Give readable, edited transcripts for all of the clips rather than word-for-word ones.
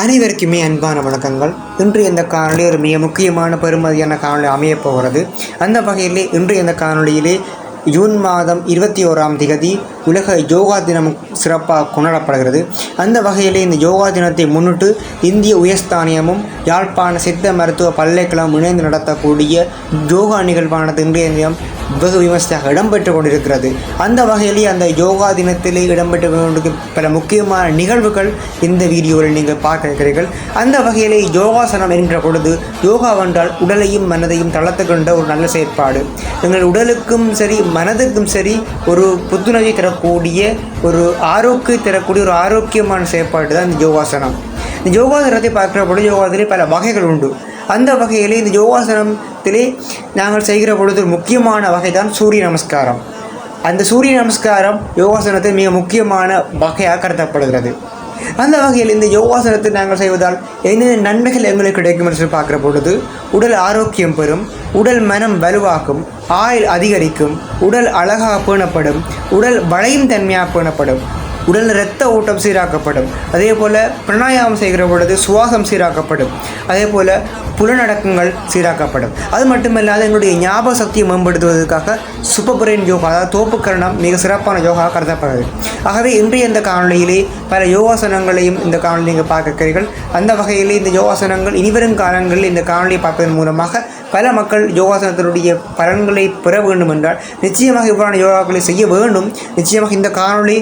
அனைவருக்குமே அன்பான வணக்கங்கள். இன்று இந்த காணொலி ஒரு மிக முக்கியமான பெருமதியான காணொலி அமையப் போகிறது. அந்த வகையிலே இன்று இந்த காணொலியிலே ஜூன் மாதம் 21 உலக யோகா தினம் சிறப்பாக கொண்டாடப்படுகிறது. அந்த வகையிலே இந்த யோகா தினத்தை முன்னிட்டு இந்திய உயர்ஸ்தானியமும் யாழ்ப்பாண சித்த மருத்துவ பல்கலைக்கழகம் இணைந்து நடத்தக்கூடிய யோகா நிகழ்வானது இன்றைய தினம் வெகு விமர்சையாக இடம்பெற்று கொண்டிருக்கிறது. அந்த வகையிலே அந்த யோகா தினத்திலே இடம்பெற்று கொண்டிருக்கும் பல முக்கியமான நிகழ்வுகள் இந்த வீடியோவில் நீங்கள் பார்க்க இருக்கிறீர்கள். அந்த வகையிலே யோகாசனம் என்கிற பொழுது யோகா வென்றால் உடலையும் மனதையும் தளர்த்துக்கின்ற ஒரு நல்ல செயற்பாடு. எங்கள் உடலுக்கும் சரி மனதுக்கும் சரி ஒரு புத்துணர்ச்சி தரக்கூடிய ஒரு ஆரோக்கியமான செயற்பாடு தான் இந்த யோகாசனம். இந்த யோகாசனத்தை பார்க்கிற பொழுது யோகாசனத்திலே பல வகைகள் உண்டு. அந்த வகையிலே இந்த யோகாசனத்திலே நாங்கள் செய்கிற பொழுது ஒரு முக்கியமான வகை தான் சூரிய நமஸ்காரம். அந்த சூரிய நமஸ்காரம் யோகாசனத்தில் மிக முக்கியமான வகையாக கருதப்படுகிறது. அந்த வகையில் இந்த யோகாசனத்தை நாங்கள் செய்வதால் என்னென்ன நன்மைகள் எங்களுக்கு கிடைக்கும் என்று பார்க்குற பொழுது உடல் ஆரோக்கியம் பெறும், உடல் மனம் வலுவாக்கும், ஆயுள் அதிகரிக்கும், உடல் அழகாக பேணப்படும், உடல் வளையும் தன்மையாக பேணப்படும், உடல் இரத்த ஓட்டம் சீராக்கப்படும். அதே போல் பிராணாயாமம் செய்கிற பொழுது சுவாசம் சீராக்கப்படும். அதே போல் புலனடக்கங்கள் சீராக்கப்படும். அது மட்டுமல்லாது எங்களுடைய ஞாபக சக்தியை மேம்படுத்துவதற்காக சூப்பர் பிரெயின் யோகா, அதாவது தோப்புக்கரணம் மிக சிறப்பான யோகா கருதப்படுகிறது. ஆகவே இன்றைய இந்த காணொலியிலே பல யோகாசனங்களையும் இந்த காணொலி நீங்கள் பார்க்கிறீர்கள். அந்த வகையிலே இந்த யோகாசனங்கள் இனிவரும் காலங்களில் இந்த காணொலியை பார்ப்பதன் மூலமாக பல மக்கள் யோகாசனத்தினுடைய பலன்களை பெற வேண்டும் என்றால் நிச்சயமாக இவ்வாறான யோகாக்களை செய்ய வேண்டும். நிச்சயமாக இந்த காணொலி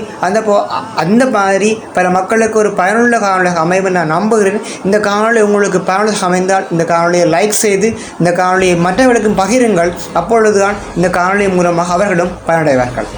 அந்த மாதிரி பல மக்களுக்கு ஒரு பயனுள்ள காணொலியாக அமையும் நான் நம்புகிறேன். இந்த காணொலி உங்களுக்கு பயனுள்ள அமைந்தால் இந்த காணொலியை லைக் செய்து இந்த காணொலியை மற்றவர்களுக்கும் பகிருங்கள். அப்பொழுதுதான் இந்த காணொலி மூலமாக அவர்களும் பயனடைவார்கள்.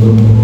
சொல்லுங்கள்.